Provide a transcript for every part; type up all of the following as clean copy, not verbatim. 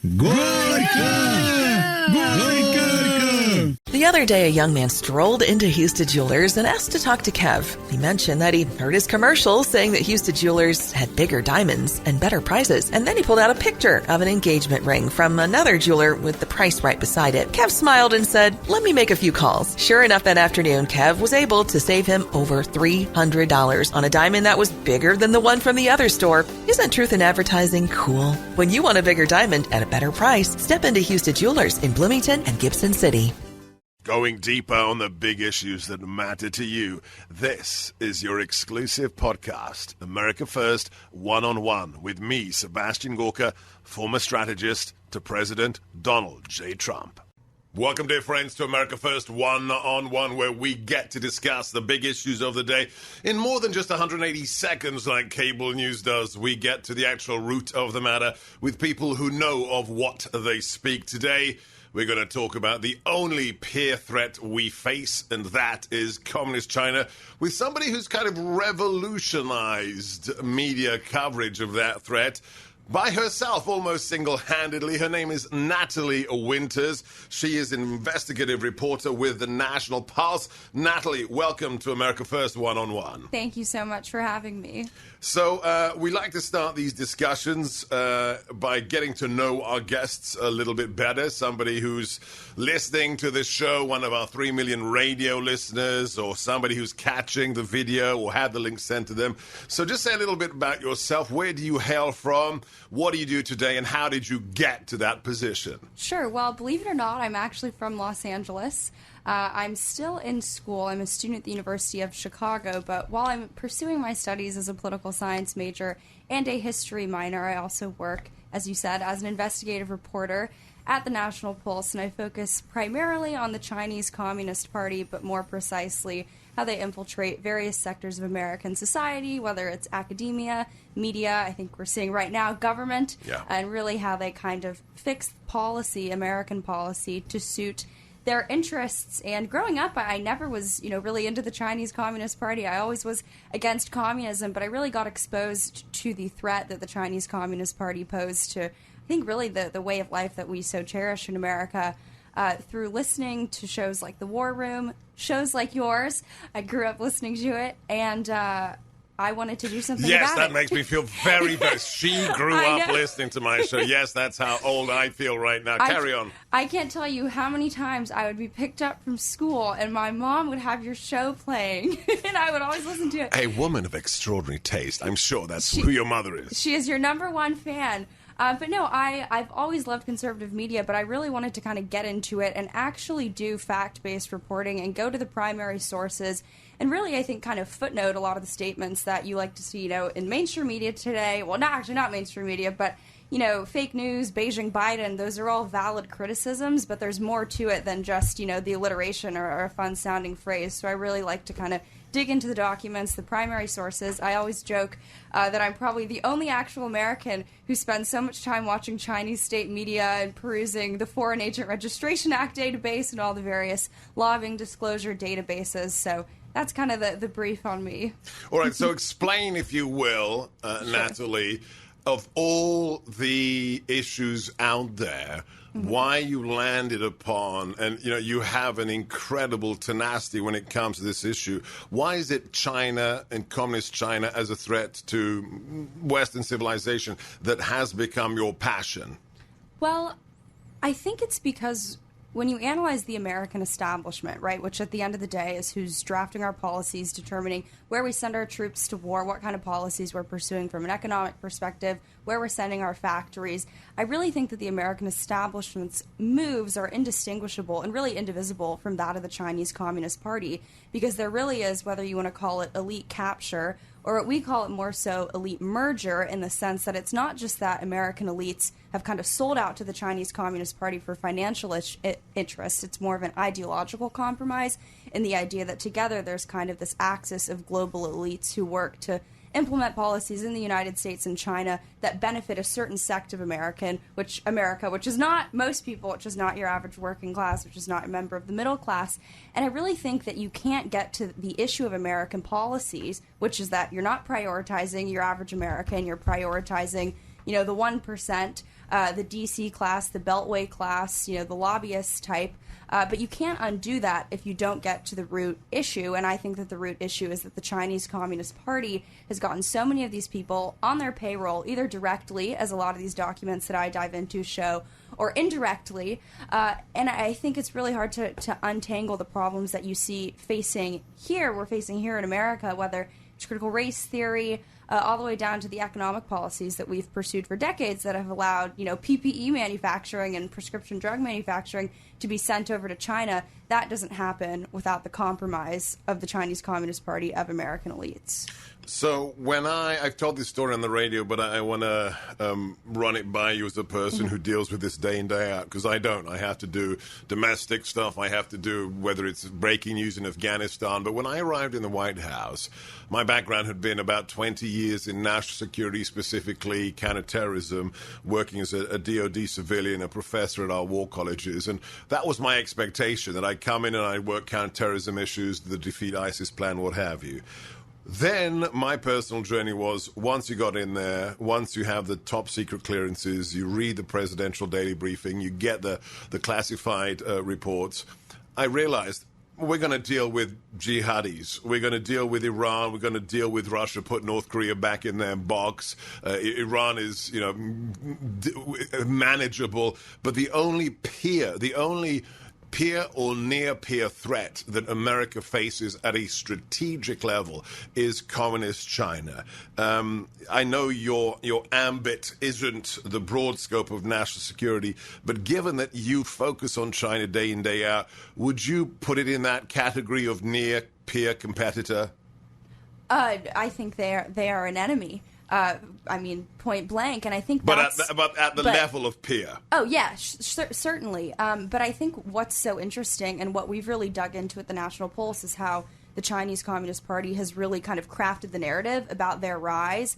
Горько! Горько! The other day, a young man strolled into Houston Jewelers and asked to talk to Kev. He mentioned that he heard his commercial saying that Houston Jewelers had bigger diamonds and better prices, and then he pulled out a picture of an engagement ring from another jeweler with the price right beside it. Kev smiled and said, "Let me make a few calls." Sure enough, that afternoon, Kev was able to save him over $300 on a diamond that was bigger than the one from the other store. Isn't truth in advertising cool? When you want a bigger diamond at a better price, step into Houston Jewelers in Bloomington and Gibson City. Going deeper on the big issues that matter to you, this is your exclusive podcast, America First One-on-One, with me, Sebastian Gorka, former strategist to President Donald J. Trump. Welcome, dear friends, to America First One-on-One, where we get to discuss the big issues of the day in more than just 180 seconds like cable news does. We get to the actual root of the matter with people who know of what they speak. Today, we're going to talk about the only peer threat we face, and that is Communist China, with somebody who's kind of revolutionized media coverage of that threat by herself, almost single-handedly. Her name is Natalie Winters. She is an investigative reporter with the National Pulse. Natalie, welcome to America First One-on-One. Thank you so much for having me. So we like to start these discussions by getting to know our guests a little bit better. Somebody who's listening to this show, one of our 3 million radio listeners, or somebody who's catching the video or had the link sent to them. So just say a little bit about yourself. Where do you hail from? What do you do today? And how did you get to that position? Sure. Well, believe it or not, I'm actually from Los Angeles. I'm still in school. I'm a student at the University of Chicago, but while I'm pursuing my studies as a political science major and a history minor, I also work, as you said, as an investigative reporter at the National Pulse, and I focus primarily on the Chinese Communist Party, but more precisely how they infiltrate various sectors of American society, whether it's academia, media, I think we're seeing right now, government, and really how they kind of fix policy, American policy, to suit their interests. And growing up, I never was, really into the Chinese Communist Party. I always was against communism, but I really got exposed to the threat that the Chinese Communist Party posed to, I think, really the way of life that we so cherish in America through listening to shows like The War Room, shows like yours. I grew up listening to it, and I wanted to do something about it. Yes, that makes me feel very best. She grew up listening to my show. Yes, that's how old I feel right now. Carry on. I can't tell you how many times I would be picked up from school and my mom would have your show playing and I would always listen to it. A woman of extraordinary taste. I'm sure that's who your mother is. She is your number one fan. But no, I've always loved conservative media, but I really wanted to kind of get into it and actually do fact-based reporting and go to the primary sources and really, I think, kind of footnote a lot of the statements that you like to see, in mainstream media today. Well, not mainstream media, but, fake news, Beijing Biden, those are all valid criticisms, but there's more to it than just, the alliteration or a fun-sounding phrase. So I really like to kind of dig into the documents, the primary sources. I always joke that I'm probably the only actual American who spends so much time watching Chinese state media and perusing the Foreign Agent Registration Act database and all the various lobbying disclosure databases. So that's kind of the brief on me. All right, so explain, if you will, Sure. Natalie, of all the issues out there, why you landed upon, and you have an incredible tenacity when it comes to this issue. Why is it China and communist China as a threat to Western civilization that has become your passion? Well, I think it's because when you analyze the American establishment, right, which at the end of the day is who's drafting our policies, determining where we send our troops to war, what kind of policies we're pursuing from an economic perspective, where we're sending our factories, I really think that the American establishment's moves are indistinguishable and really indivisible from that of the Chinese Communist Party, because there really is, whether you want to call it elite capture or what we call it more so elite merger, in the sense that it's not just that American elites have kind of sold out to the Chinese Communist Party for financial interests. It's more of an ideological compromise in the idea that together there's kind of this axis of global elites who work to implement policies in the United States and China that benefit a certain sect of America, which is not most people, which is not your average working class, which is not a member of the middle class. And I really think that you can't get to the issue of American policies, which is that you're not prioritizing your average American, you're prioritizing, the 1%, the DC class, the Beltway class, the lobbyist type. But you can't undo that if you don't get to the root issue. And I think that the root issue is that the Chinese Communist Party has gotten so many of these people on their payroll, either directly, as a lot of these documents that I dive into show, or indirectly. And I think it's really hard to untangle the problems that you see we're facing here in America, whether it's critical race theory, all the way down to the economic policies that we've pursued for decades that have allowed, PPE manufacturing and prescription drug manufacturing to be sent over to China. That doesn't happen without the compromise of the Chinese Communist Party of American elites. So when I've told this story on the radio, but I want to run it by you as a person who deals with this day in, day out, because I don't. I have to do domestic stuff. I have to do whether it's breaking news in Afghanistan. But when I arrived in the White House, my background had been about 20 years in national security, specifically counterterrorism, working as a DOD civilian, a professor at our war colleges. And that was my expectation, that I'd come in and I'd work counterterrorism issues, the defeat ISIS plan, what have you. Then my personal journey was, once you got in there, once you have the top secret clearances, you read the presidential daily briefing, you get the classified reports, I realized we're going to deal with jihadis. We're going to deal with Iran. We're going to deal with Russia, put North Korea back in their box. Iran is, manageable. But the only peer or near-peer threat that America faces at a strategic level is communist China. I know your ambit isn't the broad scope of national security, but given that you focus on China day in, day out, would you put it in that category of near-peer competitor? I think they are an enemy. Point blank, and I think that's... But at the level of peer. Oh, yeah, certainly. But I think what's so interesting and what we've really dug into at the National Pulse is how the Chinese Communist Party has really kind of crafted the narrative about their rise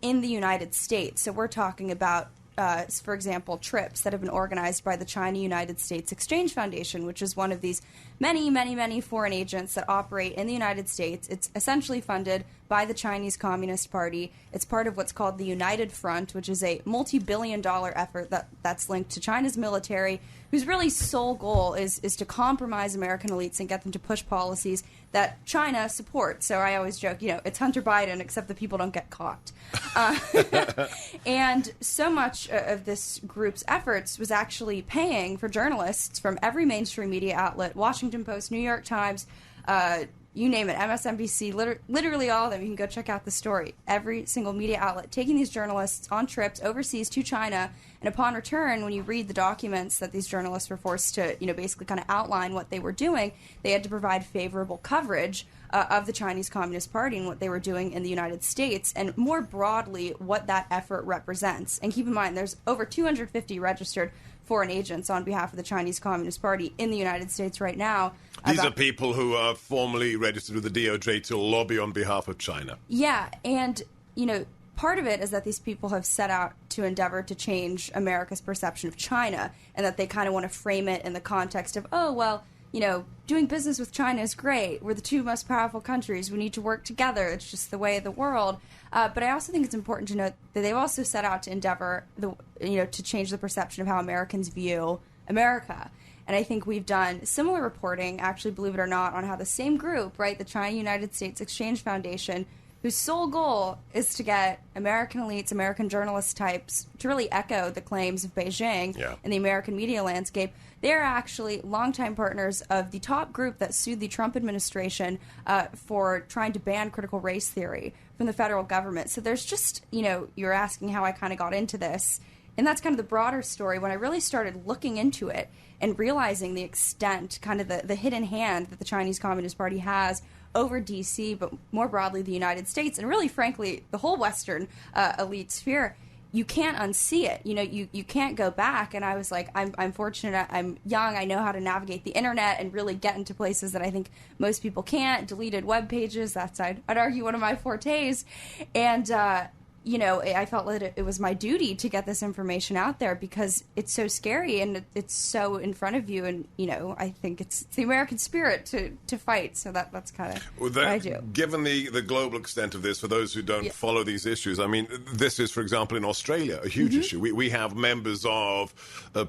in the United States. So we're talking about, for example, trips that have been organized by the China-United States Exchange Foundation, which is one of these many, many, many foreign agents that operate in the United States. It's essentially funded by the Chinese Communist Party. It's part of what's called the United Front, which is a multi-billion-dollar effort that's linked to China's military, whose really sole goal is to compromise American elites and get them to push policies that China supports. So I always joke, it's Hunter Biden, except the people don't get caught. And so much of this group's efforts was actually paying for journalists from every mainstream media outlet, Washington Post, New York Times, you name it, MSNBC, literally all of them. You can go check out the story. Every single media outlet taking these journalists on trips overseas to China, and upon return, when you read the documents that these journalists were forced to, basically kind of outline what they were doing, they had to provide favorable coverage of the Chinese Communist Party and what they were doing in the United States, and more broadly, what that effort represents. And keep in mind, there's over 250 registered foreign agents on behalf of the Chinese Communist Party in the United States right now. These are people who are formally registered with the DOJ to lobby on behalf of China. Yeah, and, part of it is that these people have set out to endeavor to change America's perception of China, and that they kind of want to frame it in the context of, doing business with China is great. We're the two most powerful countries. We need to work together. It's just the way of the world. But I also think it's important to note that they've also set out to endeavor, to change the perception of how Americans view America. And I think we've done similar reporting, actually, believe it or not, on how the same group, right, the China-United States Exchange Foundation, whose sole goal is to get American elites, American journalist types, to really echo the claims of Beijing in the American media landscape. They're actually longtime partners of the top group that sued the Trump administration for trying to ban critical race theory from the federal government. So there's just, you're asking how I kind of got into this. And that's kind of the broader story. When I really started looking into it and realizing the extent, kind of the hidden hand that the Chinese Communist Party has over D.C., but more broadly the United States, and really, frankly, the whole Western elite sphere, you can't unsee it. You can't go back. And I was like, I'm fortunate. I'm young. I know how to navigate the internet and really get into places that I think most people can't. Deleted web pages. That's, I'd argue, one of my fortes. And I felt that it was my duty to get this information out there because it's so scary and it's so in front of you. And, I think it's the American spirit to fight. So that's kind of what I do. Given the global extent of this, for those who don't follow these issues, I mean, this is, for example, in Australia, a huge issue. We have members of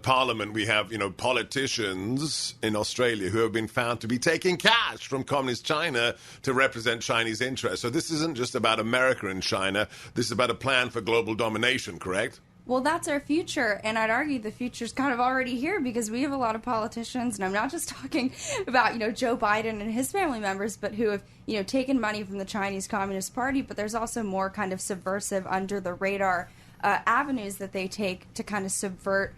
Parliament, we have, politicians in Australia who have been found to be taking cash from communist China to represent Chinese interests. So this isn't just about America and China. This is about a plan for global domination, correct? Well, that's our future, and I'd argue the future's kind of already here because we have a lot of politicians, and I'm not just talking about, Joe Biden and his family members, but who have, taken money from the Chinese Communist Party, but there's also more kind of subversive, under-the-radar avenues that they take to kind of subvert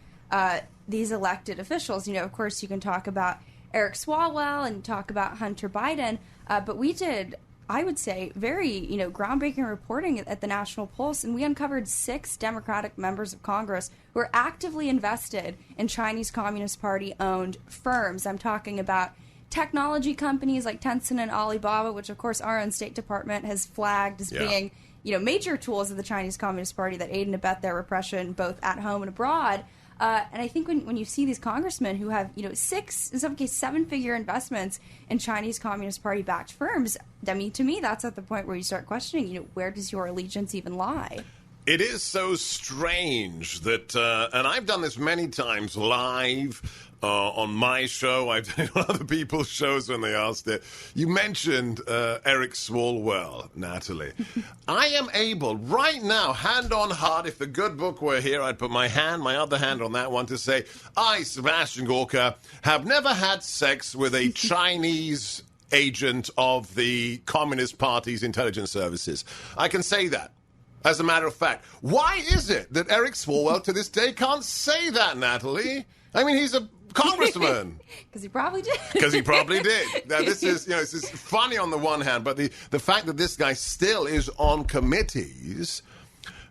these elected officials. Of course, you can talk about Eric Swalwell and talk about Hunter Biden, but we did, I would say, very, groundbreaking reporting at the National Pulse, and we uncovered 6 Democratic members of Congress who are actively invested in Chinese Communist Party-owned firms. I'm talking about technology companies like Tencent and Alibaba, which, of course, our own State Department has flagged as being, major tools of the Chinese Communist Party that aid and abet their repression both at home and abroad. And I think when you see these congressmen who have, 6, in some cases, 7-figure investments in Chinese Communist Party-backed firms, I mean, to me, that's at the point where you start questioning, where does your allegiance even lie? It is so strange that, and I've done this many times live on my show. I've done it on other people's shows when they asked it. You mentioned Eric Swalwell, Natalie. I am able right now, hand on heart, if the good book were here, I'd put my other hand on that one to say, I, Sebastian Gorka, have never had sex with a Chinese agent of the Communist Party's intelligence services. I can say that. As a matter of fact, why is it that Eric Swalwell to this day can't say that, Natalie? I mean, he's a congressman. Because he probably did. Because he probably did. Now, this is, this is funny on the one hand, but the fact that this guy still is on committees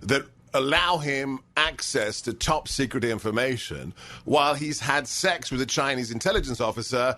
that allow him access to top secret information while he's had sex with a Chinese intelligence officer,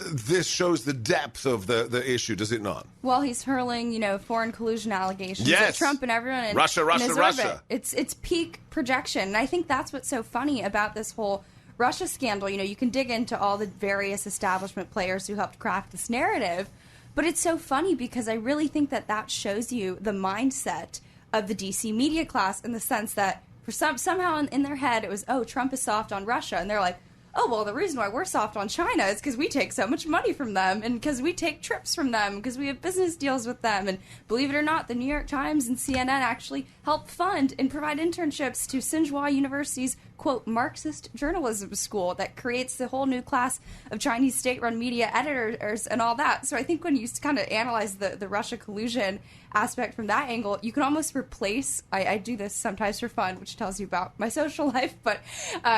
this shows the depth of the issue, does it not? Well, he's hurling, foreign collusion allegations at Trump and everyone. And Russia. It's peak projection. And I think that's what's so funny about this whole Russia scandal. You can dig into all the various establishment players who helped craft this narrative. But it's so funny because I really think that shows you the mindset of the D.C. media class in the sense that for somehow in their head it was, Trump is soft on Russia. And they're like, oh, well, the reason why we're soft on China is because we take so much money from them and because we take trips from them, because we have business deals with them. And believe it or not, the New York Times and CNN actually help fund and provide internships to Tsinghua University's, quote, Marxist journalism school that creates the whole new class of Chinese state-run media editors and all that. So I think when you kind of analyze the Russia collusion aspect from that angle, you can almost replace, I do this sometimes for fun, which tells you about my social life, but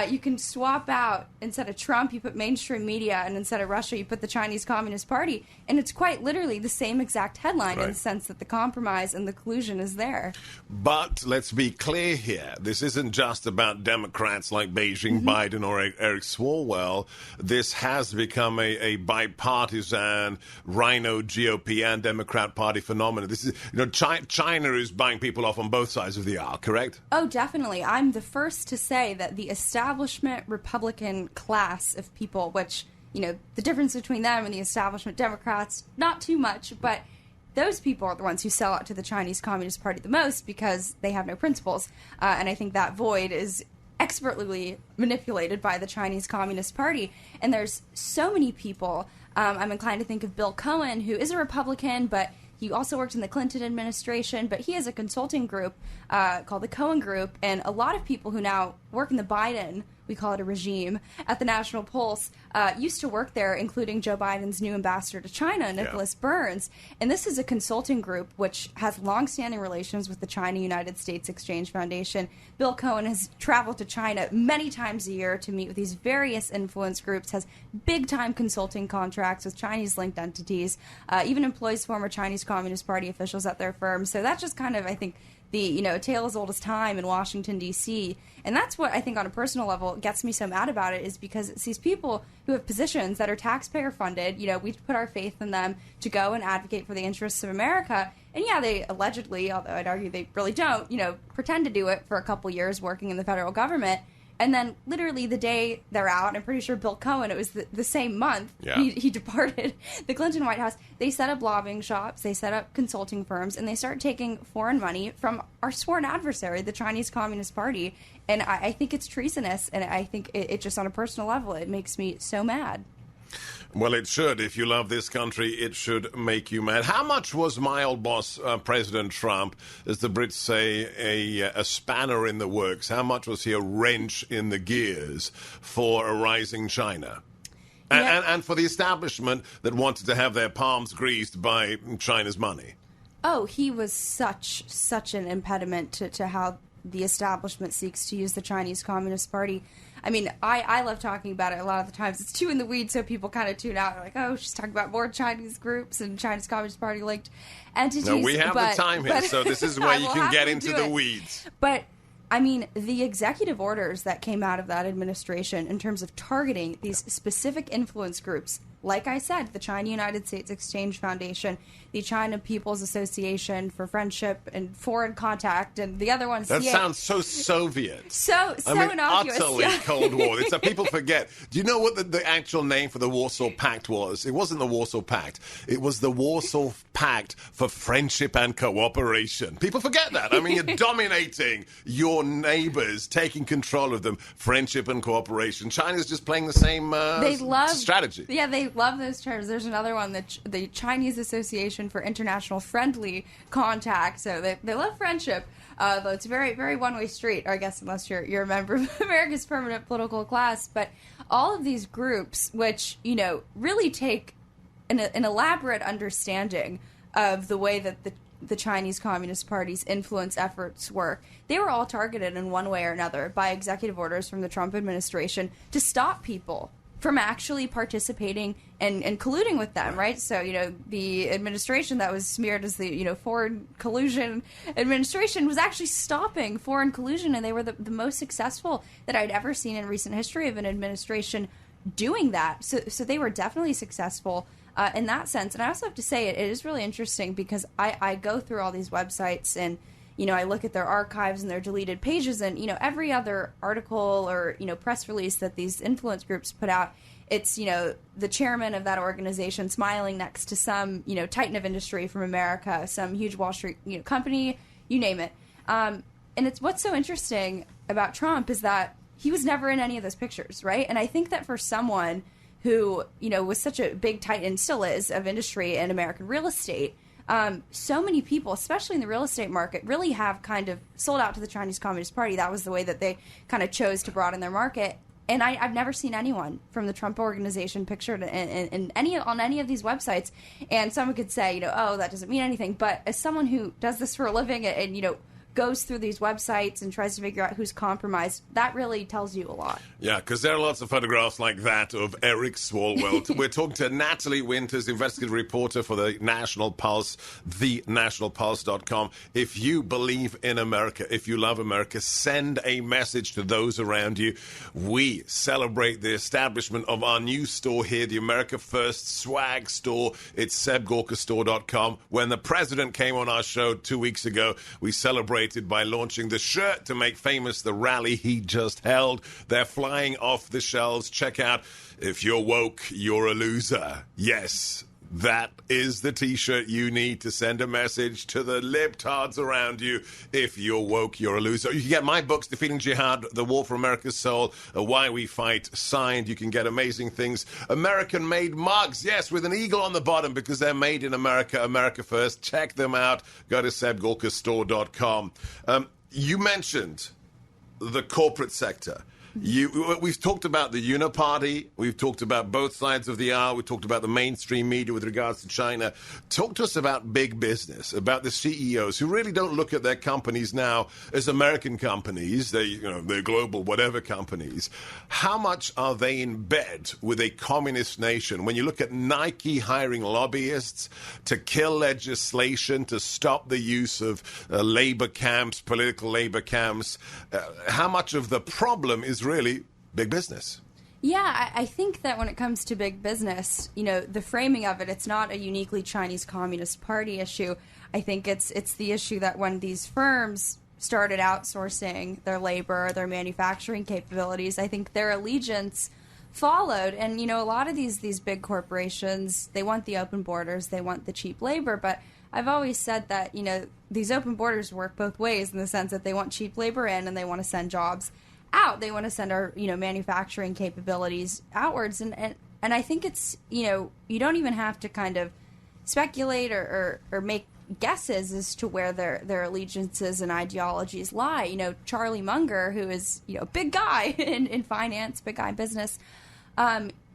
you can swap out, instead of Trump, you put mainstream media, and instead of Russia, you put the Chinese Communist Party, and it's quite literally the same exact headline in the sense that the compromise and the collusion is there. But let's be clear here. This isn't just about Democrats like Beijing, Biden, or Eric Swalwell. This has become a bipartisan rhino GOP and Democrat Party phenomenon. This is, China is buying people off on both sides of the aisle, correct? Oh, definitely. I'm the first to say that the establishment Republican class of people, which, the difference between them and the establishment Democrats, not too much, but those people are the ones who sell out to the Chinese Communist Party the most because they have no principles. And I think that void is expertly manipulated by the Chinese Communist Party. And there's so many people. I'm inclined to think of Bill Cohen, who is a Republican, but he also worked in the Clinton administration, but he has a consulting group called the Cohen Group, and a lot of people who now work in the Biden, we call it a regime, at the National Pulse, used to work there, including Joe Biden's new ambassador to China, Nicholas Burns. And this is a consulting group which has longstanding relations with the China-United States Exchange Foundation. Bill Cohen has traveled to China many times a year to meet with these various influence groups, has big-time consulting contracts with Chinese-linked entities, even employs former Chinese Communist Party officials at their firm. So that's just kind of, I think, the tale as old as time in Washington, D.C. And that's what I think on a personal level gets me so mad about it, is because it's these people who have positions that are taxpayer funded. We put our faith in them to go and advocate for the interests of America. And yeah, they allegedly, although I'd argue they really don't, pretend to do it for a couple years working in the federal government. And then literally the day they're out, I'm pretty sure Bill Cohen, it was the same month, he departed the Clinton White House. They set up lobbying shops, they set up consulting firms, and they start taking foreign money from our sworn adversary, the Chinese Communist Party. And I think it's treasonous, and I think it just on a personal level, it makes me so mad. Well, it should. If you love this country, it should make you mad. How much was my old boss, President Trump, as the Brits say, a spanner in the works? How much was he a wrench in the gears for a rising China? And for the establishment that wanted to have their palms greased by China's money? Oh, he was such an impediment to how the establishment seeks to use the Chinese Communist Party. I mean, I love talking about it a lot of the times. It's too in the weeds, so people kind of tune out. They're like, oh, she's talking about more Chinese groups and Chinese Communist Party linked entities. No, we have the time here, so this is where you can get into the weeds. But, I mean, the executive orders that came out of that administration in terms of targeting these specific influence groups, like I said, the China-United States Exchange Foundation, the China People's Association for Friendship and Foreign Contact, and the other one's That sounds so Soviet. So innocuous. Utterly Cold War. It's people forget. Do you know what the actual name for the Warsaw Pact was? It wasn't the Warsaw Pact. It was the Warsaw Pact for Friendship and Cooperation. People forget that. I mean, you're dominating your neighbors, taking control of them. Friendship and cooperation. China's just playing the same strategy. Yeah, they love those terms. There's another one, the Chinese Association for International Friendly Contact. So they love friendship, though it's a very, very one-way street, I guess, unless you're a member of America's permanent political class. But all of these groups, which, really take an elaborate understanding of the way that the Chinese Communist Party's influence efforts work, they were all targeted in one way or another by executive orders from the Trump administration to stop people from actually participating and colluding with them, right? So, the administration that was smeared as the, foreign collusion administration was actually stopping foreign collusion, and they were the most successful that I'd ever seen in recent history of an administration doing that. So they were definitely successful in that sense. And I also have to say it is really interesting because I go through all these websites and I look at their archives and their deleted pages, and, every other article or, press release that these influence groups put out, it's, the chairman of that organization smiling next to some, titan of industry from America, some huge Wall Street, company, you name it. And it's what's so interesting about Trump is that he was never in any of those pictures, right? And I think that for someone who, was such a big titan, still is, of industry and American real estate, so many people, especially in the real estate market, really have kind of sold out to the Chinese Communist Party. That was the way that they kind of chose to broaden their market. And I've never seen anyone from the Trump organization pictured in on any of these websites. And someone could say, oh, that doesn't mean anything. But as someone who does this for a living and goes through these websites and tries to figure out who's compromised, that really tells you a lot. Yeah, because there are lots of photographs like that of Eric Swalwell. We're talking to Natalie Winters, investigative reporter for the National Pulse, thenationalpulse.com. If you believe in America, if you love America, send a message to those around you. We celebrate the establishment of our new store here, the America First Swag Store. It's sebgorkastore.com. When the president came on our show 2 weeks ago, we celebrated by launching the shirt to make famous the rally he just held. They're flying off the shelves. Check out If You're Woke, You're a Loser. Yes, that is the T-shirt you need to send a message to the libtards around you. If you're woke, you're a loser. You can get my books, Defeating Jihad, The War for America's Soul, Why We Fight, signed. You can get amazing things. American-made mugs, yes, with an eagle on the bottom because they're made in America, America First. Check them out. Go to sebgorkastore.com. You mentioned the corporate sector. We've talked about the Uniparty. We've talked about both sides of the aisle. We've talked about the mainstream media with regards to China. Talk to us about big business, about the CEOs who really don't look at their companies now as American companies. They're global whatever companies. How much are they in bed with a communist nation? When you look at Nike hiring lobbyists to kill legislation to stop the use of labor camps, political labor camps, how much of the problem is really big business? Yeah, I think that when it comes to big business, the framing of it's not a uniquely Chinese Communist Party issue. I think it's the issue that when these firms started outsourcing their labor, their manufacturing capabilities, I think their allegiance followed. And, a lot of these big corporations, they want the open borders, they want the cheap labor, but I've always said that, these open borders work both ways in the sense that they want cheap labor in and they want to send jobs out. They want to send our, manufacturing capabilities outwards. And I think it's, you don't even have to kind of speculate or make guesses as to where their allegiances and ideologies lie. Charlie Munger, who is, a big guy in finance, big guy in business,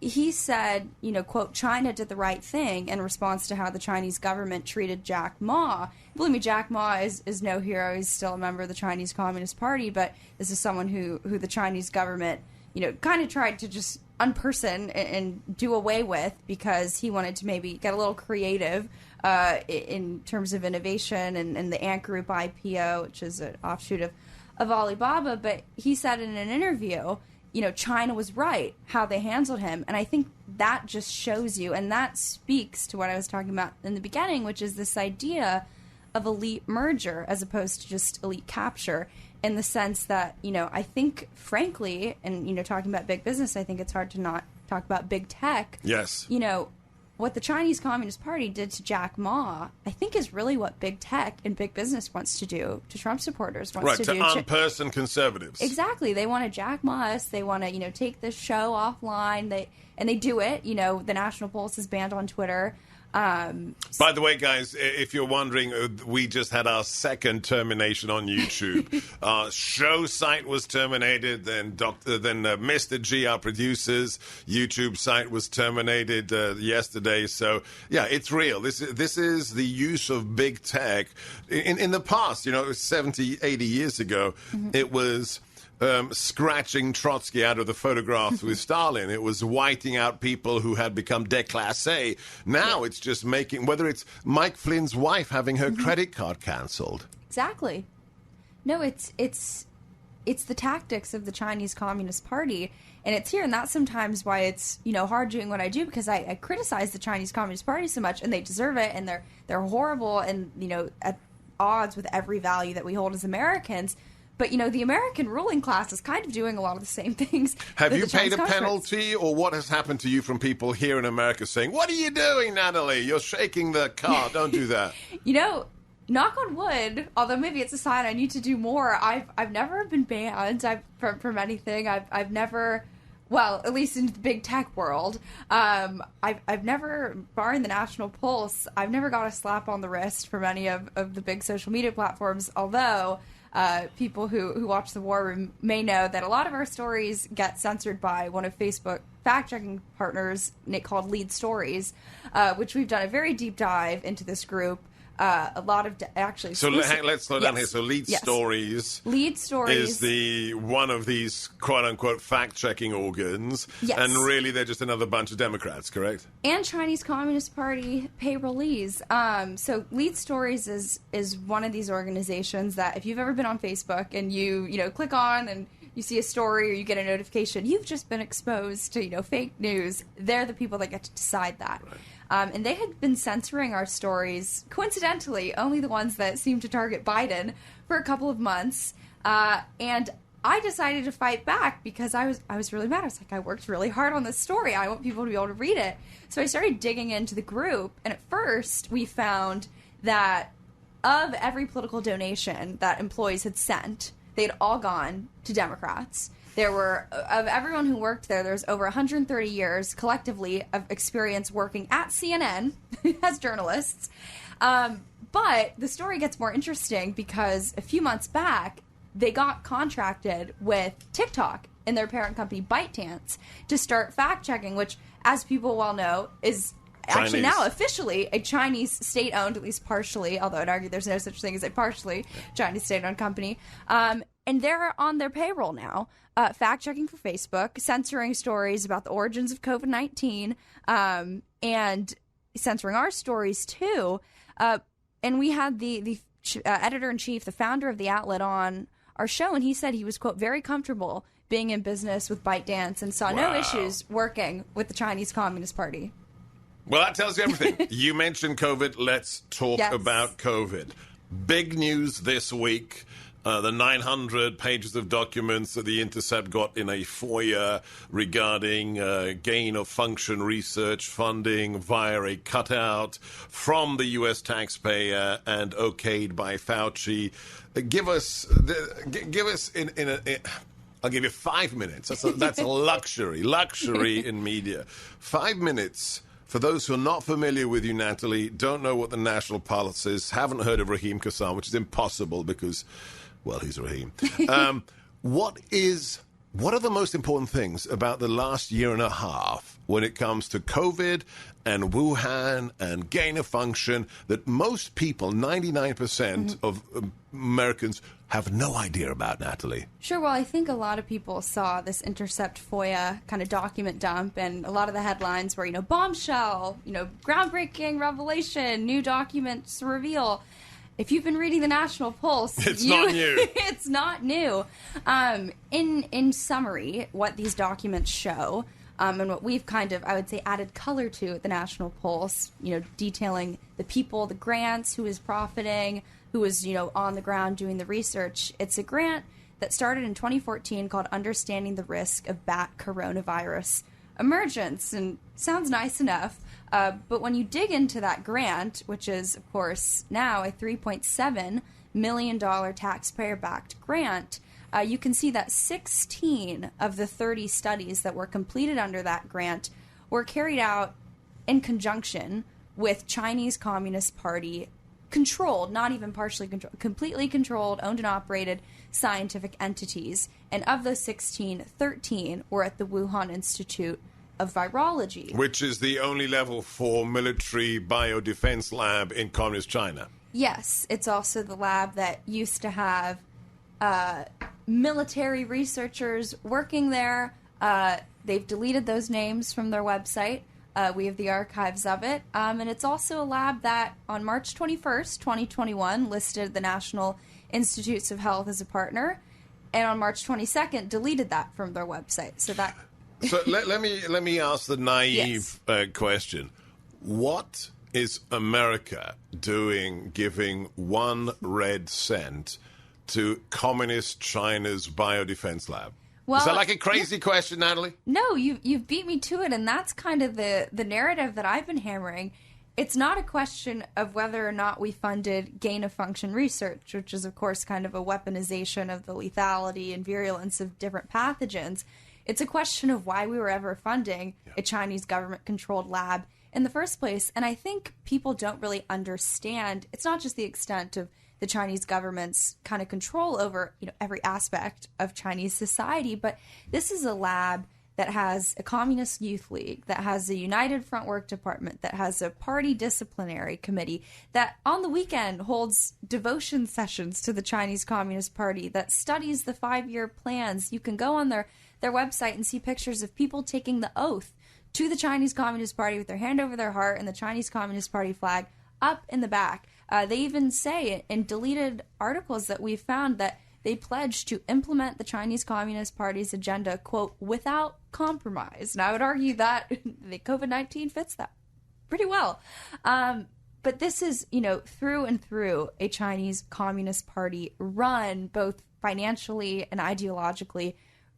he said, quote, China did the right thing in response to how the Chinese government treated Jack Ma. Believe me, Jack Ma is no hero. He's still a member of the Chinese Communist Party, but this is someone who the Chinese government, kind of tried to just unperson and do away with because he wanted to maybe get a little creative in terms of innovation and the Ant Group IPO, which is an offshoot of Alibaba. But he said in an interview, China was right how they handled him. And I think that just shows you, and that speaks to what I was talking about in the beginning, which is this idea of elite merger as opposed to just elite capture, in the sense that, I think, frankly, and, talking about big business, I think it's hard to not talk about big tech. Yes. What the Chinese Communist Party did to Jack Ma, I think, is really what big tech and big business wants to do to Trump supporters. Wants to do unperson conservatives. Exactly. They want to Jack Ma us. They want to, take this show offline. They do it. The National Pulse is banned on Twitter. By the way, guys, if you're wondering, we just had our second termination on YouTube. Our show site was terminated, then Mr. G, our producer's YouTube site was terminated yesterday. So, yeah, it's real. This is the use of big tech. In the past, 70, 80 years ago, it was scratching Trotsky out of the photographs with Stalin. It was whiting out people who had become déclassés. Now it's just making, whether it's Mike Flynn's wife having her credit card canceled. Exactly. No, it's the tactics of the Chinese Communist Party, and it's here, and that's sometimes why it's hard doing what I do, because I criticize the Chinese Communist Party so much, and they deserve it, and they're horrible, and at odds with every value that we hold as Americans. But, the American ruling class is kind of doing a lot of the same things. Have you paid a penalty, or what has happened to you from people here in America saying, "What are you doing, Natalie? You're shaking the car. Don't do that." Knock on wood, although maybe it's a sign I need to do more. I've never been banned from anything. I've never, well, at least in the big tech world, I've never, barring the National Pulse, I've never got a slap on the wrist from any of the big social media platforms, although people who watch the War Room may know that a lot of our stories get censored by one of Facebook fact-checking partners, called Lead Stories, which we've done a very deep dive into this group. A lot of actually. So let's slow down here. So Lead Stories is the one of these quote unquote fact checking organs, and really they're just another bunch of Democrats, correct? And Chinese Communist Party payrollees. So Lead Stories is one of these organizations that if you've ever been on Facebook and you click on and you see a story or you get a notification, you've just been exposed to fake news. They're the people that get to decide that. Right. And they had been censoring our stories, coincidentally, only the ones that seemed to target Biden, for a couple of months. And I decided to fight back because I was really mad. I was like, I worked really hard on this story. I want people to be able to read it. So I started digging into the group. And at first, we found that of every political donation that employees had sent, they'd all gone to Democrats. There were, of everyone who worked there's over 130 years collectively of experience working at CNN as journalists. But the story gets more interesting because a few months back, they got contracted with TikTok and their parent company ByteDance to start fact-checking, which, as people well know, is actually now officially a Chinese state-owned, at least partially, although I'd argue there's no such thing as a partially Chinese state-owned company. And they're on their payroll now, fact-checking for Facebook, censoring stories about the origins of COVID-19, and censoring our stories, too. And we had the editor-in-chief, the founder of the outlet, on our show, and he said he was, quote, very comfortable being in business with ByteDance and saw no issues working with the Chinese Communist Party. Well, that tells you everything. You mentioned COVID. Let's talk about COVID. Big news this week. The 900 pages of documents that The Intercept got in a FOIA regarding gain-of-function research funding via a cutout from the U.S. taxpayer and okayed by Fauci. Give us I'll give you 5 minutes. That's a luxury in media. 5 minutes. For those who are not familiar with you, Natalie, don't know what the national pulse is, haven't heard of Raheem Kassam, which is impossible because, well, he's Raheem. What are the most important things about the last year and a half when it comes to COVID and Wuhan and gain of function that most people, 99% of Americans, have no idea about, Natalie? Sure. Well, I think a lot of people saw this Intercept FOIA kind of document dump, and a lot of the headlines were, bombshell, groundbreaking revelation, new documents reveal. If you've been reading the National Pulse, it's not new. It's not new. In summary, what these documents show, and what we've kind of, I would say, added color to at the National Pulse, detailing the people, the grants, who is profiting, who is, on the ground doing the research. It's a grant that started in 2014 called Understanding the Risk of Bat Coronavirus Emergence, and sounds nice enough. But when you dig into that grant, which is, of course, now a $3.7 million taxpayer-backed grant, you can see that 16 of the 30 studies that were completed under that grant were carried out in conjunction with Chinese Communist Party controlled, not even partially controlled, completely controlled, owned and operated scientific entities. And of those 16, 13 were at the Wuhan Institute of Virology. Which is the only level 4 military biodefense lab in Communist China. Yes, it's also the lab that used to have military researchers working there. They've deleted those names from their website. We have the archives of it. And it's also a lab that on March 21st, 2021, listed the National Institutes of Health as a partner. And on March 22nd, deleted that from their website. So let me ask the naive question. What is America doing giving 1 red cent to Communist China's biodefense lab? Well, is that like a crazy question, Natalie? No, you've beat me to it, and that's kind of the narrative that I've been hammering. It's not a question of whether or not we funded gain-of-function research, which is, of course, kind of a weaponization of the lethality and virulence of different pathogens. It's a question of why we were ever funding a Chinese government-controlled lab in the first place. And I think people don't really understand. It's not just the extent of the Chinese government's kind of control over, every aspect of Chinese society, but this is a lab that has a communist youth league, that has a united front work department, that has a party disciplinary committee, that on the weekend holds devotion sessions to the Chinese Communist Party, that studies the 5-year plans. You can go on their website and see pictures of people taking the oath to the Chinese Communist Party with their hand over their heart and the Chinese Communist Party flag up in the back. They even say in deleted articles that we've found that they pledged to implement the Chinese Communist Party's agenda, quote, without compromise. And I would argue that the COVID-19 fits that pretty well. But this is, through and through a Chinese Communist Party run, both financially and ideologically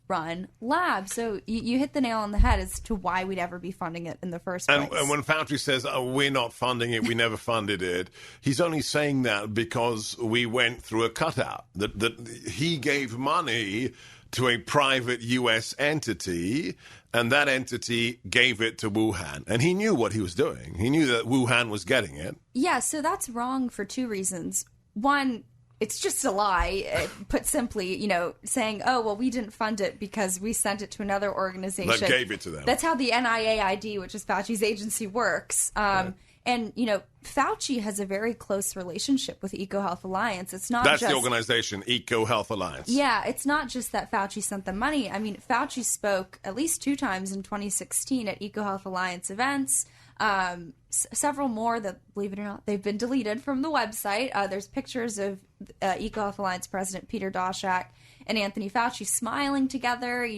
run lab. So you hit the nail on the head as to why we'd ever be funding it in the first place. And when Fauci says, we're not funding it, we never funded it, he's only saying that because we went through a cutout, that he gave money to a private U.S. entity, and that entity gave it to Wuhan. And he knew what he was doing. He knew that Wuhan was getting it. Yeah, so that's wrong for 2 reasons. One, it's just a lie, put simply, saying, oh, well, we didn't fund it because we sent it to another organization that gave it to them. That's how the NIAID, which is Fauci's agency, works. Right. And, Fauci has a very close relationship with EcoHealth Alliance. It's not That's the organization, EcoHealth Alliance. Yeah, it's not just that Fauci sent them money. I mean, Fauci spoke at least 2 times in 2016 at EcoHealth Alliance events. Several more that, believe it or not, they've been deleted from the website. There's pictures of EcoHealth Alliance President Peter Daszak and Anthony Fauci smiling together,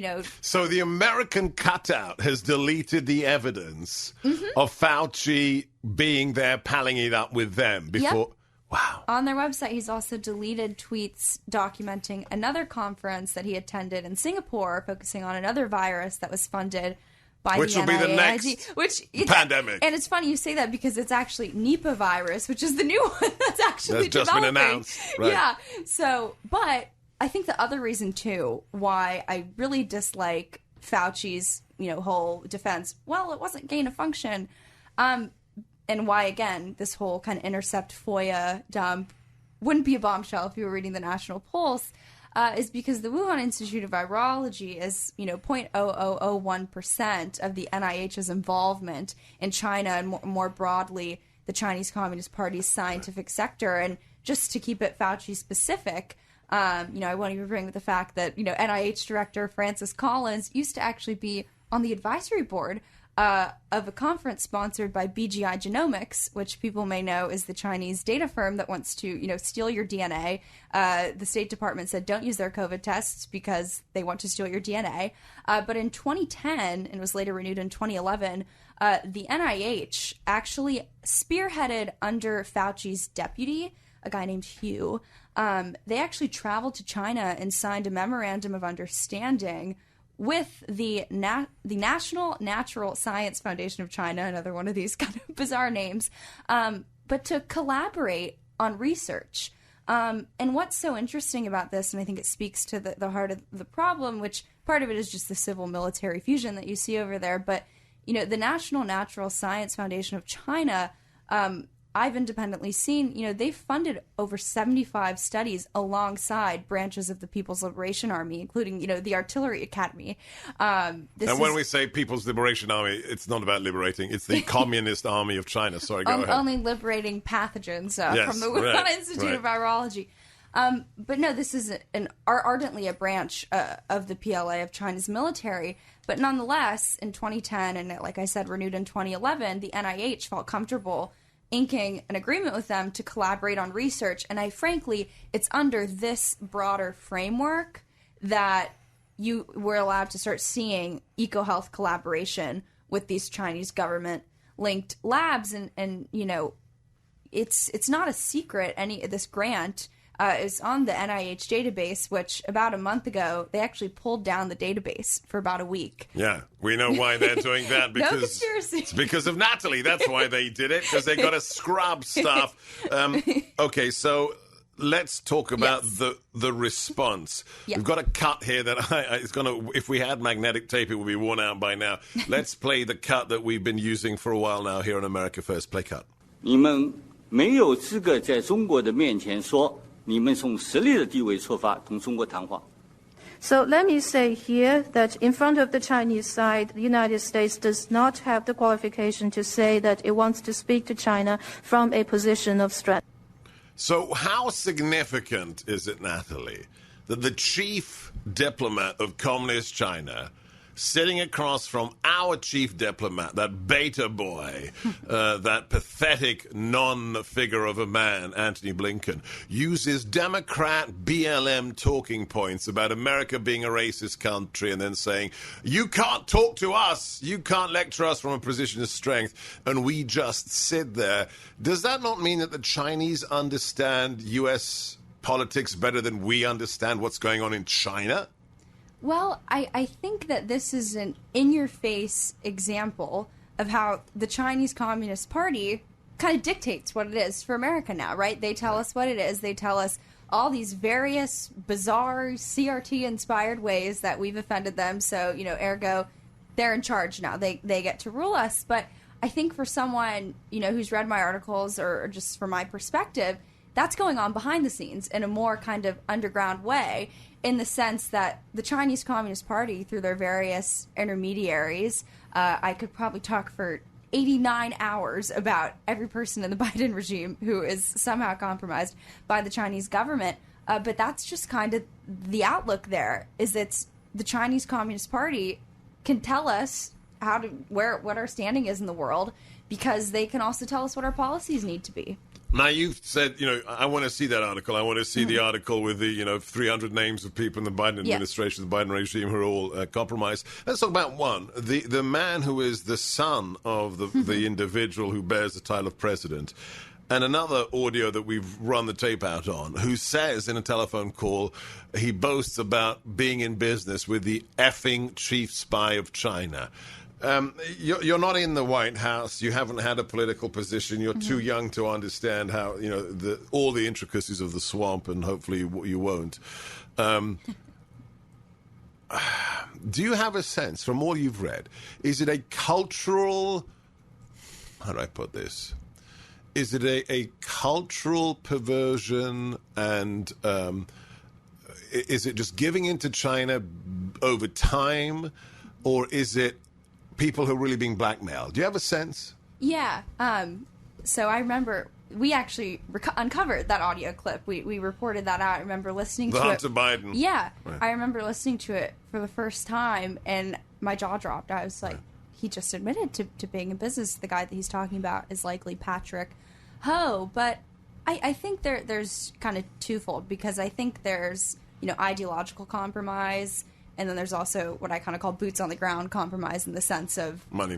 So the American cutout has deleted the evidence of Fauci being there, palling it up with them before. Yep. Wow. On their website, he's also deleted tweets documenting another conference that he attended in Singapore, focusing on another virus that was funded by Which the will be the NIAID, next pandemic. And it's funny you say that because it's actually Nipah virus, which is the new one that's actually just developing. been announced. Right. Yeah. So, but I think the other reason too why I really dislike Fauci's, whole defense, well, it wasn't gain of function, and why, again, this whole kind of intercept FOIA dump wouldn't be a bombshell if you were reading the National Pulse, is because the Wuhan Institute of Virology is, 0.0001% of the NIH's involvement in China and more broadly the Chinese Communist Party's scientific sector. And just to keep it Fauci specific, I won't even bring up the fact that, NIH Director Francis Collins used to actually be on the advisory board of a conference sponsored by BGI Genomics, which people may know is the Chinese data firm that wants to, steal your DNA. The State Department said don't use their COVID tests because they want to steal your DNA. But in 2010, and was later renewed in 2011, the NIH actually spearheaded under Fauci's deputy, a guy named Hugh. They actually traveled to China and signed a memorandum of understanding with the National Natural Science Foundation of China, another one of these kind of bizarre names, but to collaborate on research. And what's so interesting about this, and I think it speaks to the heart of the problem, which part of it is just the civil-military fusion that you see over there, but, the National Natural Science Foundation of China, I've independently seen, they've funded over 75 studies alongside branches of the People's Liberation Army, including, the Artillery Academy. When we say People's Liberation Army, it's not about liberating. It's the Communist Army of China. Sorry, go ahead. Only liberating pathogens from the Wuhan Institute of Virology. But no, this is ardently a branch of the PLA of China's military. But nonetheless, in 2010, and like I said, renewed in 2011, the NIH felt comfortable inking an agreement with them to collaborate on research. And it's under this broader framework that you were allowed to start seeing EcoHealth collaboration with these Chinese government-linked labs. And it's not a secret, this grant is on the NIH database, which about a month ago, they actually pulled down the database for about a week. Yeah, we know why they're doing that. Because no conspiracy. It's because of Natalie. That's why they did it, because they got to scrub stuff. Okay, so let's talk about the response. We've got a cut here that it's going to, if we had magnetic tape, it would be worn out by now. Let's play the cut that we've been using for a while now here on America First. Play cut. 你们没有资格在中国的面前说 你们从实力的地位出发同中国谈话。 So let me say here that in front of the Chinese side, the United States does not have the qualification to say that it wants to speak to China from a position of strength. So how significant is it, Natalie, that the chief diplomat of Communist China, sitting across from our chief diplomat, that beta boy, that pathetic non-figure of a man, Antony Blinken, uses Democrat BLM talking points about America being a racist country and then saying, you can't talk to us, you can't lecture us from a position of strength, and we just sit there. Does that not mean that the Chinese understand U.S. politics better than we understand what's going on in China? Well, I think that this is an in-your-face example of how the Chinese Communist Party kind of dictates what it is for America now, right? They tell us what it is. They tell us all these various bizarre CRT-inspired ways that we've offended them. So, ergo, they're in charge now. They get to rule us. But I think for someone, who's read my articles or just from my perspective, that's going on behind the scenes in a more kind of underground way, in the sense that the Chinese Communist Party, through their various intermediaries, I could probably talk for 89 hours about every person in the Biden regime who is somehow compromised by the Chinese government. But that's just kind of the outlook there, is it's the Chinese Communist Party can tell us what our standing is in the world, because they can also tell us what our policies need to be. Now, you've said, I want to see that article. I want to see the article with the, 300 names of people in the Biden administration, the Biden regime, who are all compromised. Let's talk about one. The man who is the son of the individual who bears the title of president. And another audio that we've run the tape out on, who says in a telephone call, he boasts about being in business with the effing chief spy of China. You're not in the White House. You haven't had a political position. You're too young to understand how, all the intricacies of the swamp, and hopefully you won't. Do you have a sense, from all you've read, is it a cultural, how do I put this? Is it a cultural perversion, and is it just giving in to China over time, or is it people who are really being blackmailed? Do you have a sense? Yeah. So I remember we actually uncovered that audio clip. We reported that out. I remember listening to it. Hunter Biden. Yeah. Right. I remember listening to it for the first time, and my jaw dropped. I was like, he just admitted to being in business. The guy that he's talking about is likely Patrick Ho. But I think there's kind of twofold, because I think there's, ideological compromise, and then there's also what I kind of call boots on the ground compromise, in the sense of money.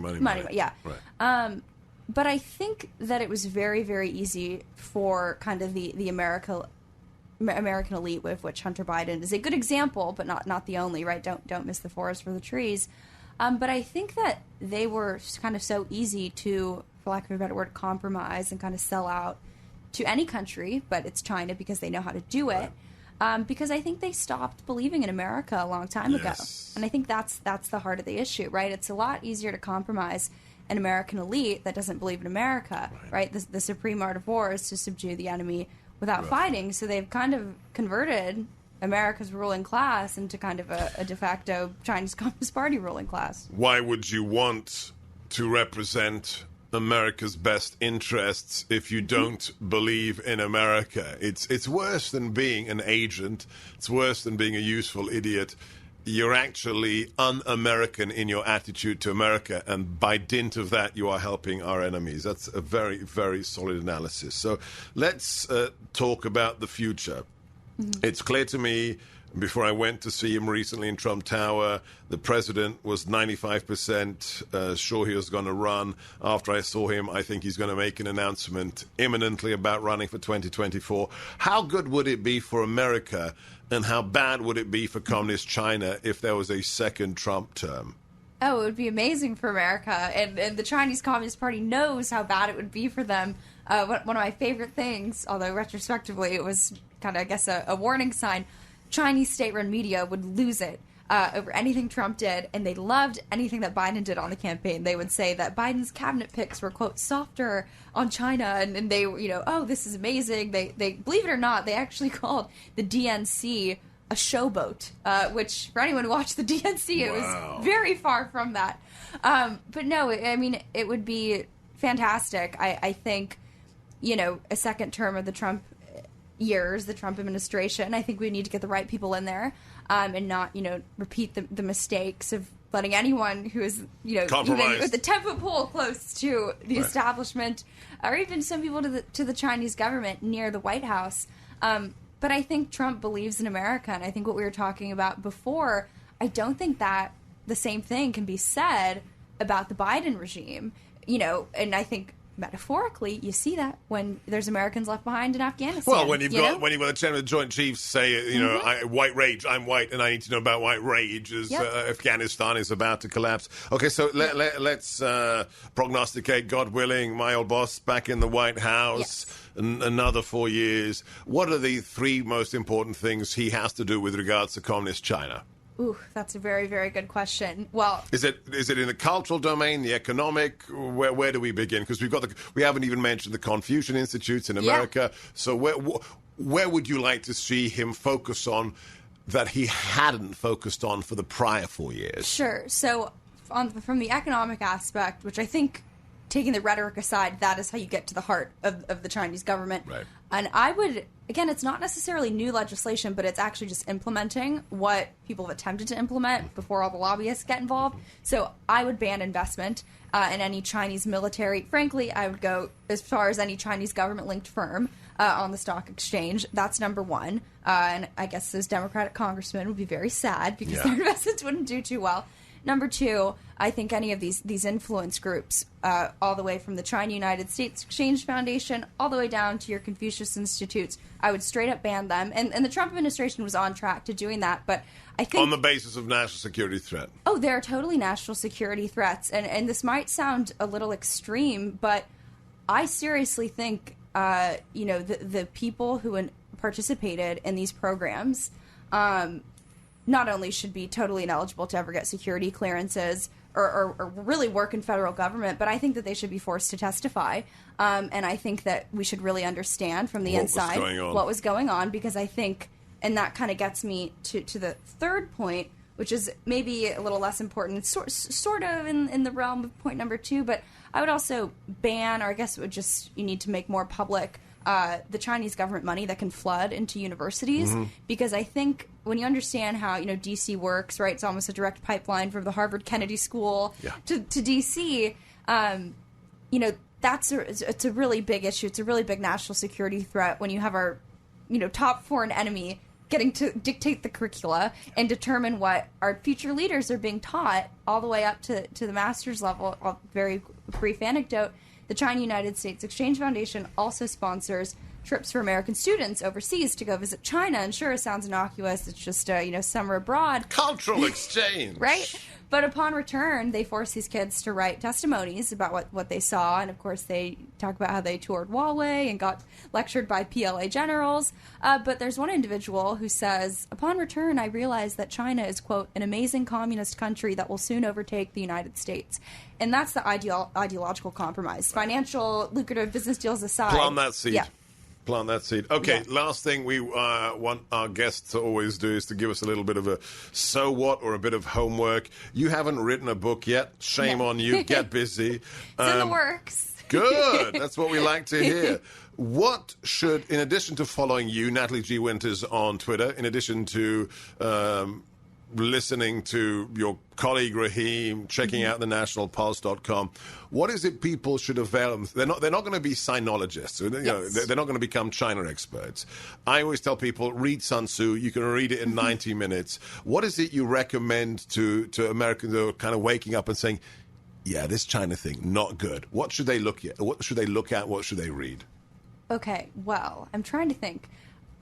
Yeah. Right. But I think that it was very, very easy for kind of the American elite, with which Hunter Biden is a good example, but not the only, right? Don't miss the forest for the trees. But I think that they were kind of so easy to, for lack of a better word, compromise and kind of sell out to any country, but it's China, because they know how to do it. Because I think they stopped believing in America a long time ago. And I think that's the heart of the issue, right? It's a lot easier to compromise an American elite that doesn't believe in America, right? The supreme art of war is to subdue the enemy without fighting. So they've kind of converted America's ruling class into kind of a de facto Chinese Communist Party ruling class. Why would you want to represent America's best interests if you don't believe in America? It's worse than being an agent. It's worse than being a useful idiot. You're actually un-American in your attitude to America, and by dint of that, you are helping our enemies. That's a very, very solid analysis. So let's talk about the future. It's clear to me, before I went to see him recently in Trump Tower, the president was 95% sure he was going to run. After I saw him, I think he's going to make an announcement imminently about running for 2024. How good would it be for America, and how bad would it be for Communist China if there was a second Trump term? Oh, it would be amazing for America, and the Chinese Communist Party knows how bad it would be for them. One of my favorite things, although retrospectively it was kind of, I guess, a warning sign, Chinese state-run media would lose it over anything Trump did, and they loved anything that Biden did on the campaign. They would say that Biden's cabinet picks were, quote, softer on China, and they, oh, this is amazing. They believe it or not, they actually called the DNC a showboat, which, for anyone who watched the DNC, it was very far from that. But no, I mean, it would be fantastic. I think, a second term of the Trump years, the Trump administration, I think we need to get the right people in there, and not, repeat the mistakes of letting anyone who is, even with the 10-foot pole close to the establishment, or even some people to the Chinese government near the White House. But I think Trump believes in America, and I think what we were talking about before, I don't think that the same thing can be said about the Biden regime, and I think metaphorically, you see that when there's Americans left behind in Afghanistan. Well, when you've got the chairman of the Joint Chiefs say, white rage, I'm white, and I need to know about white rage as Afghanistan is about to collapse. Okay, so let's prognosticate, God willing, my old boss back in the White House, another 4 years. What are the three most important things he has to do with regards to Communist China? Ooh, that's a very, very good question. Well, is it in the cultural domain, the economic? Where do we begin? Because we haven't even mentioned the Confucian Institutes in America. Yeah. So where would you like to see him focus on that he hadn't focused on for the prior 4 years? Sure. So from the economic aspect, which I think taking the rhetoric aside, that is how you get to the heart of the Chinese government. Right. And I would, again, it's not necessarily new legislation, but it's actually just implementing what people have attempted to implement before all the lobbyists get involved. So I would ban investment in any Chinese military. Frankly, I would go as far as any Chinese government-linked firm on the stock exchange. That's number one. And I guess those Democratic congressmen would be very sad because their investments wouldn't do too well. Number two, I think any of these influence groups, all the way from the China United States Exchange Foundation, all the way down to your Confucius Institutes, I would straight up ban them. And the Trump administration was on track to doing that, but I think... On the basis of national security threat. Oh, they're totally national security threats. And this might sound a little extreme, but I seriously think, the people who participated in these programs... not only should be totally ineligible to ever get security clearances or really work in federal government, but I think that they should be forced to testify. And I think that we should really understand from the inside what was going on, because I think, and that kind of gets me to the third point, which is maybe a little less important, sort of in the realm of point number two, but I would also ban, or I guess it would just, you need to make more public the Chinese government money that can flood into universities, because I think when you understand how DC works, right? It's almost a direct pipeline from the Harvard Kennedy School to DC. It's a really big issue. It's a really big national security threat when you have our top foreign enemy getting to dictate the curricula and determine what our future leaders are being taught, all the way up to the master's level. A very brief anecdote. The China United States Exchange Foundation also sponsors trips for American students overseas to go visit China. And sure, it sounds innocuous. It's just, summer abroad. Cultural exchange. Right? But upon return, they force these kids to write testimonies about what they saw. And, of course, they talk about how they toured Huawei and got lectured by PLA generals. But there's one individual who says, upon return, I realized that China is, quote, an amazing communist country that will soon overtake the United States. And that's the ideological compromise. Financial, lucrative business deals aside. Plant that seed. Yeah. Plant that seed. Okay, last thing we want our guests to always do is to give us a little bit of a so what or a bit of homework. You haven't written a book yet. Shame on you. Get busy. It's in the works. Good. That's what we like to hear. What should, in addition to following you, Natalie G. Winters, on Twitter, in addition to listening to your colleague Raheem, checking out the nationalpulse.com, what is it people should avail them? They're not going to be sinologists. They're not going to become China experts. I always tell people, read Sun Tzu. You can read it in 90 minutes. What is it you recommend to Americans who are kind of waking up and saying, yeah, this China thing, not good? What should they look at? What should they look at? What should they read? Okay, well, I'm trying to think.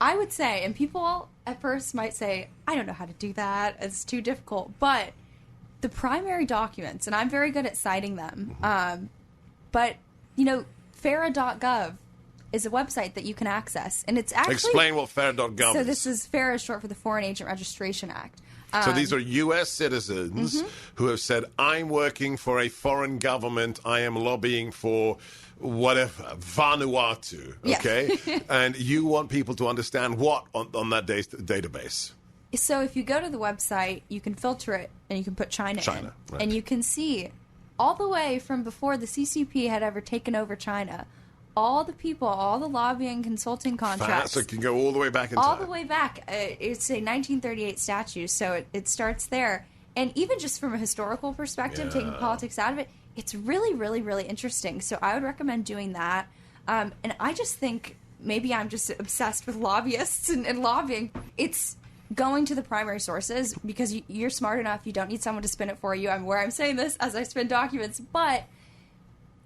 I would say, and people at first might say, I don't know how to do that, it's too difficult, but the primary documents, and I'm very good at citing them, but, FARA.gov is a website that you can access, and it's actually... Explain what FARA.gov is. So this is, FARA is short for the Foreign Agent Registration Act. So these are U.S. citizens who have said, I'm working for a foreign government, I am lobbying for whatever, Vanuatu, okay? And you want people to understand what on that database? So if you go to the website, you can filter it, and you can put China in. Right. And you can see all the way from before the CCP had ever taken over China, all the people, all the lobbying consulting contracts. So it can go all the way back in time. All the way back. It's a 1938 statute, so it starts there. And even just from a historical perspective, taking politics out of it, it's really, really, really interesting. So I would recommend doing that. And I just think maybe I'm just obsessed with lobbyists and lobbying. It's going to the primary sources, because you're smart enough. You don't need someone to spin it for you. I'm saying this as I spin documents, but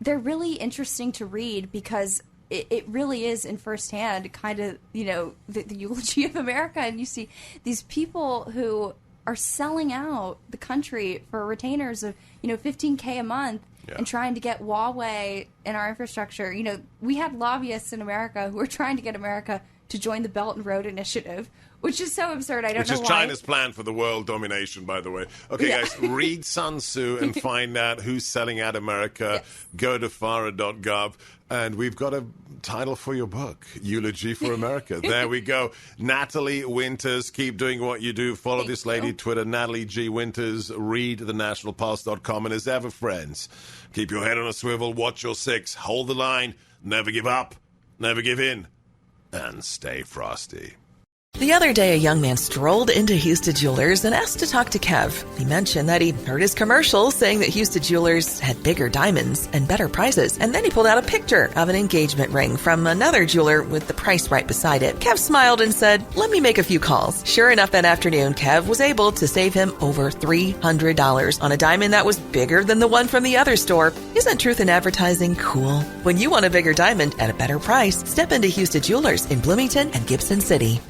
they're really interesting to read, because it really is in firsthand kind of, the eulogy of America. And you see these people who are selling out the country for retainers of, $15K a month and trying to get Huawei in our infrastructure. We had lobbyists in America who were trying to get America to join the Belt and Road Initiative, which is so absurd. I don't know why. Which is China's plan for the world domination, by the way. Okay, guys, read Sun Tzu and find out who's selling out America. Yes. Go to FARA.gov. And we've got a title for your book, Eulogy for America. There we go. Natalie Winters, keep doing what you do. Follow this lady, Twitter, Natalie G. Winters. Read thenationalpulse.com. And as ever, friends, keep your head on a swivel, watch your six, hold the line, never give up, never give in, and stay frosty. The other day, a young man strolled into Houston Jewelers and asked to talk to Kev. He mentioned that he heard his commercial saying that Houston Jewelers had bigger diamonds and better prices. And then he pulled out a picture of an engagement ring from another jeweler with the price right beside it. Kev smiled and said, "Let me make a few calls." Sure enough, that afternoon, Kev was able to save him over $300 on a diamond that was bigger than the one from the other store. Isn't truth in advertising cool? When you want a bigger diamond at a better price, step into Houston Jewelers in Bloomington and Gibson City.